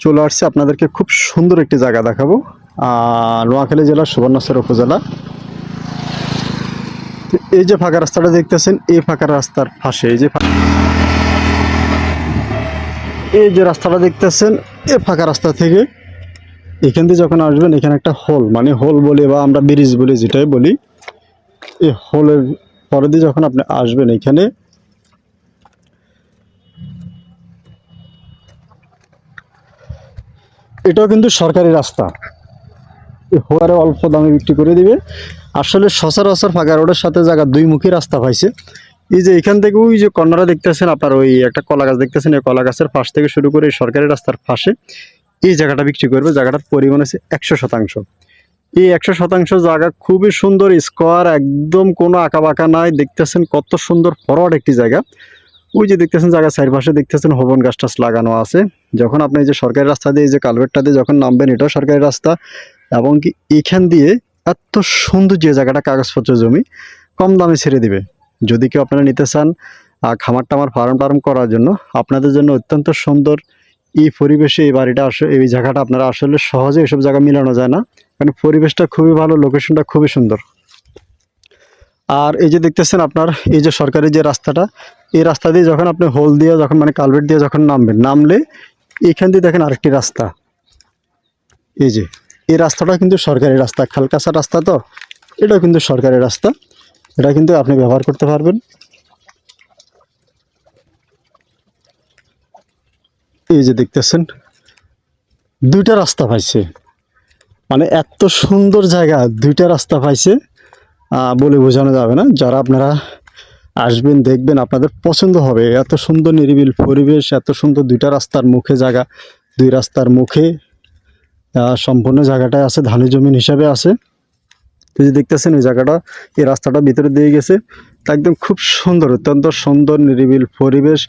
চলে আসছি আপনাদেরকে খুব সুন্দর একটি জায়গা দেখাবো। নোয়াখালী জেলার সুবর্ণচর উপজেলা। তো এই যে ফাঁকা রাস্তাটা দেখতেছেন, এই ফাঁকা রাস্তার পাশে এই যে রাস্তাটা দেখতেছেন, এই ফাঁকা রাস্তা থেকে এখান দিয়ে যখন আসবেন, এখানে একটা হোল, মানে হোল বলি বা আমরা ব্রিজ বলি, যেটাই বলি, এই হোলের পরে দিয়ে যখন আপনি আসবেন, এখানে এটাও কিন্তু সরকারি রাস্তা। হোয়ারে অল্প দামে বিক্রি করে দিবে। আসলে সচরাচর ফাঁকা রোডের সাথে জায়গা দুইমুখী রাস্তা পাইছে। এই যে এখান থেকে ওই যে কর্নারে দেখতেছেন আপনার, ওই একটা কলা গাছ দেখতেছেন, এই কলা গাছের পাশ থেকে শুরু করে এই সরকারি রাস্তার পাশে এই জায়গাটা বিক্রি করবে। জায়গাটার পরিমাণ আছে 100%। এই 100% জায়গা খুবই সুন্দর, স্কোয়ার, একদম কোনো আঁকা বাঁকা নাই। দেখতেছেন কত সুন্দর ফরওয়ার্ড একটি জায়গা। ওই যে দেখতেছেন জায়গা চারপাশে দেখতেছেন হবন গাছ টাছ লাগানো আছে। যখন আপনি এই যে সরকারি রাস্তা দিয়ে, এই যে কালভার্টটা দিয়ে যখন নামবেন, এটাও সরকারি রাস্তা। এবং কি এইখান দিয়ে এত সুন্দর যে জায়গাটা, কাগজপত্র জমি কম দামে ছেড়ে দিবে। যদি কেউ আপনারা নিতে চান খামার টামার ফার্ম টার্ম করার জন্য, আপনাদের জন্য অত্যন্ত সুন্দর। এই পরিবেশে এই বাড়িটা এই জায়গাটা আপনারা আসলে সহজে এসব জায়গা মিলানো যায় না, কারণ পরিবেশটা খুবই ভালো, লোকেশনটা খুবই সুন্দর। আর এই যে দেখতেছেন আপনার এই যে সরকারি যে রাস্তাটা, এই রাস্তা দিয়ে যখন আপনি হোল দিয়ে যখন মানে কালভার্ট দিয়ে যখন নামবেন, নামলে এইখান দিয়ে দেখেন আরেকটি রাস্তা। এই যে এই রাস্তাটা কিন্তু সরকারি রাস্তা, খালকাসা রাস্তা। তো এটাও কিন্তু সরকারি রাস্তা, এটা কিন্তু আপনি ব্যবহার করতে পারবেন। এই যে দেখতেছেন দুইটা রাস্তা পাইছে, মানে এত সুন্দর জায়গা, দুইটা রাস্তা পাইছে, বলে বোঝানো যাবে না। যারা আপনারা আসবেন দেখবেন আপনাদের পছন্দ হবে। এত সুন্দর নিরিবিল পরিবেশ, এত সুন্দর দুইটা রাস্তার মুখে জায়গা, দুই রাস্তার মুখে সম্পূর্ণ জায়গাটায় আছে ধানি জমিন হিসাবে আছে। তো যে দেখতেছেন এই জায়গাটা, এই রাস্তাটা ভিতরে দিয়ে গেছে, তা একদম খুব সুন্দর, অত্যন্ত সুন্দর নিরিবিল পরিবেশ।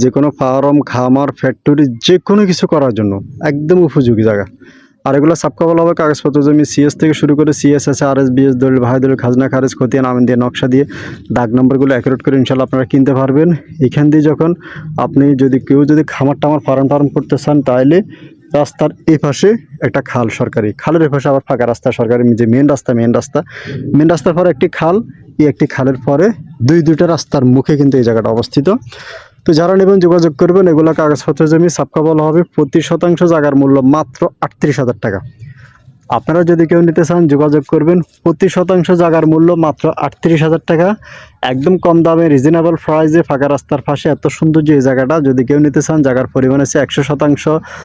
যে কোনো ফার্ম, খামার, ফ্যাক্টরি, যে কোনো কিছু করার জন্য একদম উপযোগী জায়গা। আর এগুলো সাবকা বলা হবে কাগজপত্র জমি, সিএস থেকে শুরু করে সিএস আছে, আরএস, বিএস, দলিল, ভাই দলিল, খাজনা খারেজ, খতিয়ান, আমিন দিয়ে, নকশা দিয়ে, দাগ নম্বরগুলো অ্যাকুরেট করে ইনশাল্লাহ আপনারা কিনতে পারবেন। এখান দিয়ে যখন আপনি কেউ যদি খামার টামার ফার্ম টার্ম করতে চান, তাহলে রাস্তার এই পাশে একটা খাল, সরকারি খালের এই পাশে আবার ফাঁকা রাস্তা, সরকারি যে মেন রাস্তার পরে একটি খাল। এই একটি খালের পরে দুইটা রাস্তার মুখে কিন্তু এই জায়গাটা অবস্থিত। তো যারা নেবেন যোগাযোগ করবেন। এগুলো কাগজপত্র জমি, সাবকা বলা হবে। প্রতি শতাংশ জায়গার মূল্য মাত্র 38,000 টাকা। আপনারা যদি কেউ নিতে চান যোগাযোগ করবেন। প্রতি শতাংশ জায়গার মূল্য মাত্র 38,000 টাকা, একদম কম দামে রিজনেবল প্রাইসে ফাঁকা রাস্তার পাশে এত সুন্দর যে এই জায়গাটা। যদি কেউ নিতে চান, জায়গার পরিমাণ আছে 100%।